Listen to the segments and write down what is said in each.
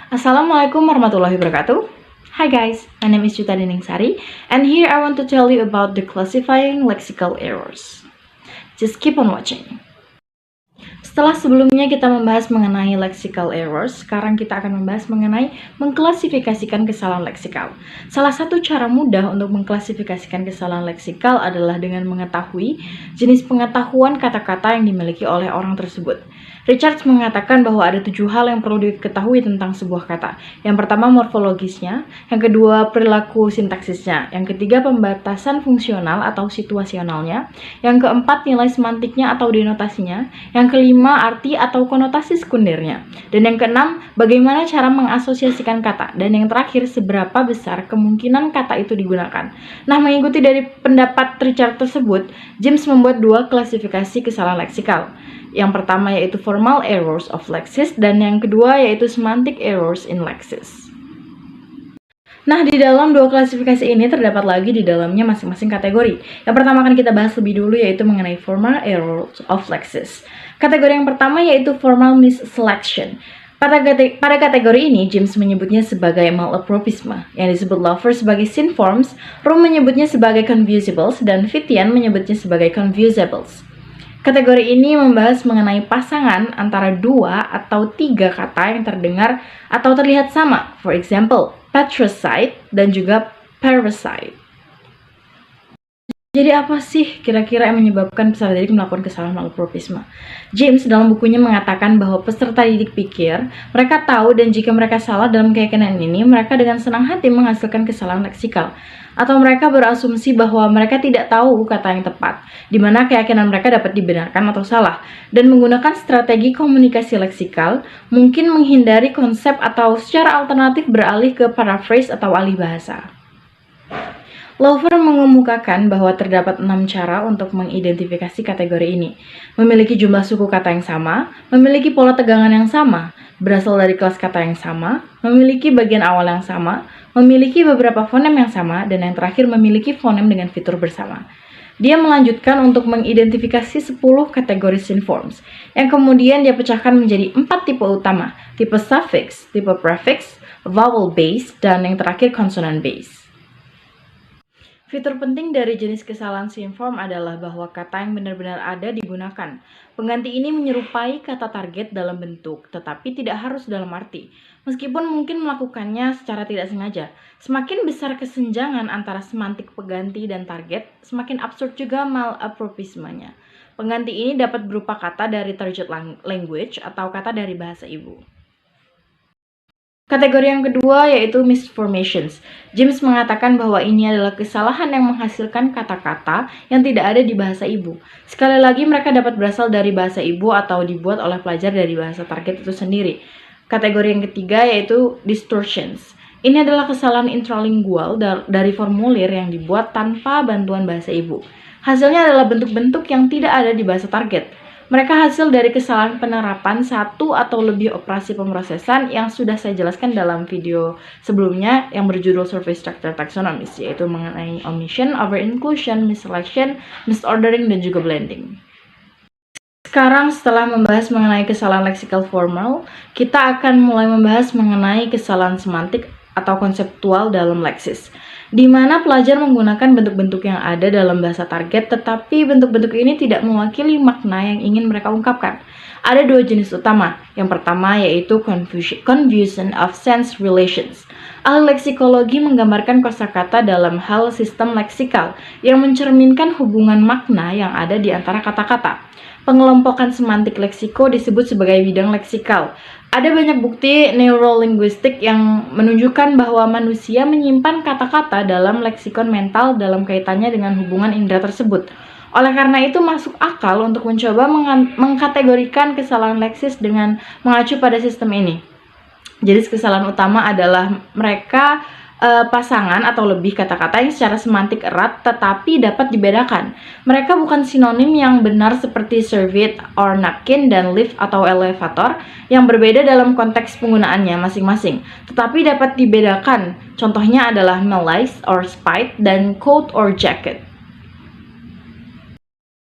Assalamualaikum warahmatullahi wabarakatuh. Hi guys, my name is Yuta Diningsari, and here I want to tell you about the classifying lexical errors. Just keep on watching. Setelah sebelumnya kita membahas mengenai lexical errors, sekarang kita akan membahas mengenai mengklasifikasikan kesalahan leksikal. Salah satu cara mudah untuk mengklasifikasikan kesalahan leksikal adalah dengan mengetahui jenis pengetahuan kata-kata yang dimiliki oleh orang tersebut. Richards mengatakan bahwa ada 7 hal yang perlu diketahui tentang sebuah kata. Yang pertama morfologisnya, yang kedua perilaku sintaksisnya, yang ketiga pembatasan fungsional atau situasionalnya, yang keempat nilai semantiknya atau denotasinya, yang kelima arti atau konotasi sekundernya, dan yang keenam bagaimana cara mengasosiasikan kata, dan yang terakhir seberapa besar kemungkinan kata itu digunakan. Nah, mengikuti dari pendapat Richard tersebut, James membuat 2 klasifikasi kesalahan leksikal. Yang pertama yaitu formal errors of lexis, dan yang kedua yaitu semantic errors in lexis. Nah, di dalam 2 klasifikasi ini terdapat lagi di dalamnya masing-masing kategori. Yang pertama akan kita bahas lebih dulu yaitu mengenai formal errors of lexis. Kategori yang pertama yaitu formal misselection. Pada kategori ini, James menyebutnya sebagai malapropisme, yang disebut Lover sebagai synforms, Room menyebutnya sebagai confusibles, dan Fithian menyebutnya sebagai confusables. Kategori ini membahas mengenai pasangan antara 2 atau 3 kata yang terdengar atau terlihat sama. For example, patricide dan juga parasite. Jadi apa sih kira-kira yang menyebabkan peserta didik melakukan kesalahan malapropisme? James dalam bukunya mengatakan bahwa peserta didik pikir mereka tahu, dan jika mereka salah dalam keyakinan ini, mereka dengan senang hati menghasilkan kesalahan leksikal. Atau mereka berasumsi bahwa mereka tidak tahu kata yang tepat, di mana keyakinan mereka dapat dibenarkan atau salah, dan menggunakan strategi komunikasi leksikal, mungkin menghindari konsep atau secara alternatif beralih ke paraphrase atau alih bahasa. Lover mengemukakan bahwa terdapat 6 cara untuk mengidentifikasi kategori ini. Memiliki jumlah suku kata yang sama, memiliki pola tegangan yang sama, berasal dari kelas kata yang sama, memiliki bagian awal yang sama, memiliki beberapa fonem yang sama, dan yang terakhir memiliki fonem dengan fitur bersama. Dia melanjutkan untuk mengidentifikasi 10 kategori synforms, yang kemudian dia pecahkan menjadi 4 tipe utama, tipe suffix, tipe prefix, vowel base, dan yang terakhir consonant base. Fitur penting dari jenis kesalahan synform adalah bahwa kata yang benar-benar ada digunakan. Pengganti ini menyerupai kata target dalam bentuk, tetapi tidak harus dalam arti. Meskipun mungkin melakukannya secara tidak sengaja. Semakin besar kesenjangan antara semantik pengganti dan target, semakin absurd juga malapropismenya. Pengganti ini dapat berupa kata dari target language atau kata dari bahasa ibu. Kategori yang kedua yaitu misformations. James mengatakan bahwa ini adalah kesalahan yang menghasilkan kata-kata yang tidak ada di bahasa ibu. Sekali lagi, mereka dapat berasal dari bahasa ibu atau dibuat oleh pelajar dari bahasa target itu sendiri. Kategori yang ketiga yaitu distortions. Ini adalah kesalahan intralingual dari formulir yang dibuat tanpa bantuan bahasa ibu. Hasilnya adalah bentuk-bentuk yang tidak ada di bahasa target. Mereka hasil dari kesalahan penerapan 1 atau lebih operasi pemrosesan yang sudah saya jelaskan dalam video sebelumnya yang berjudul Survey Structure Taxonomies, yaitu mengenai omission, over-inclusion, misselection, misordering, dan juga blending. Sekarang setelah membahas mengenai kesalahan leksikal formal, kita akan mulai membahas mengenai kesalahan semantik atau konseptual dalam leksis, di mana pelajar menggunakan bentuk-bentuk yang ada dalam bahasa target, tetapi bentuk-bentuk ini tidak mewakili makna yang ingin mereka ungkapkan. Ada 2 jenis utama. Yang pertama yaitu confusion of sense relations. Ahli leksikologi menggambarkan kosakata dalam hal sistem leksikal yang mencerminkan hubungan makna yang ada di antara kata-kata. Pengelompokan semantik leksiko disebut sebagai bidang leksikal. Ada banyak bukti neurolinguistik yang menunjukkan bahwa manusia menyimpan kata-kata dalam leksikon mental dalam kaitannya dengan hubungan indera tersebut. Oleh karena itu, masuk akal untuk mencoba mengkategorikan kesalahan leksis dengan mengacu pada sistem ini. Jadi kesalahan utama adalah mereka pasangan atau lebih kata-kata yang secara semantik erat tetapi dapat dibedakan. Mereka bukan sinonim yang benar seperti serviette or napkin dan lift atau elevator yang berbeda dalam konteks penggunaannya masing-masing, tetapi dapat dibedakan. Contohnya adalah malice or spite dan coat or jacket.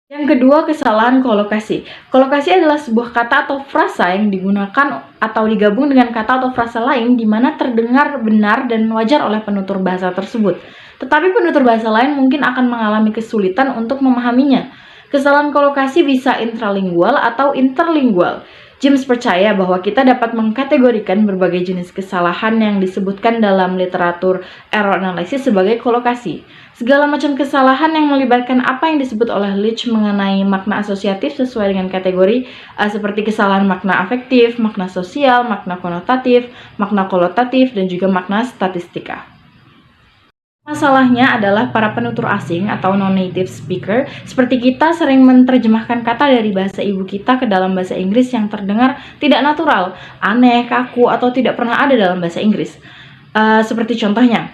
Yang Yang kedua, kesalahan kolokasi. Kolokasi adalah sebuah kata atau frasa yang digunakan atau digabung dengan kata atau frasa lain di mana terdengar benar dan wajar oleh penutur bahasa tersebut. Tetapi penutur bahasa lain mungkin akan mengalami kesulitan untuk memahaminya. Kesalahan kolokasi bisa intralingual atau interlingual. James percaya bahwa kita dapat mengkategorikan berbagai jenis kesalahan yang disebutkan dalam literatur error analysis sebagai kolokasi. Segala macam kesalahan yang melibatkan apa yang disebut oleh Leach mengenai makna asosiatif sesuai dengan kategori seperti kesalahan makna afektif, makna sosial, makna konotatif, makna kolotatif, dan juga makna statistika. Masalahnya adalah para penutur asing atau non-native speaker seperti kita sering menerjemahkan kata dari bahasa ibu kita ke dalam bahasa Inggris yang terdengar tidak natural, aneh, kaku, atau tidak pernah ada dalam bahasa Inggris. Seperti contohnya,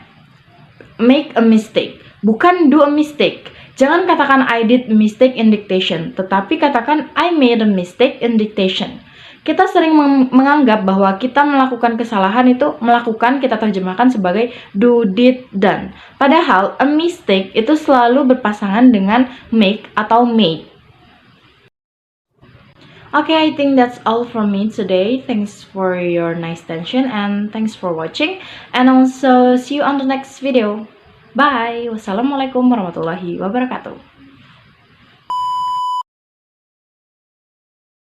make a mistake, bukan do a mistake. Jangan katakan I did a mistake in dictation, tetapi katakan I made a mistake in dictation. Kita sering menganggap bahwa kita melakukan kesalahan itu kita terjemahkan sebagai do, did, done. Padahal a mistake itu selalu berpasangan dengan make atau made. Okay, I think that's all from me today. Thanks for your nice attention and thanks for watching. And also see you on the next video. Bye. Wassalamualaikum warahmatullahi wabarakatuh.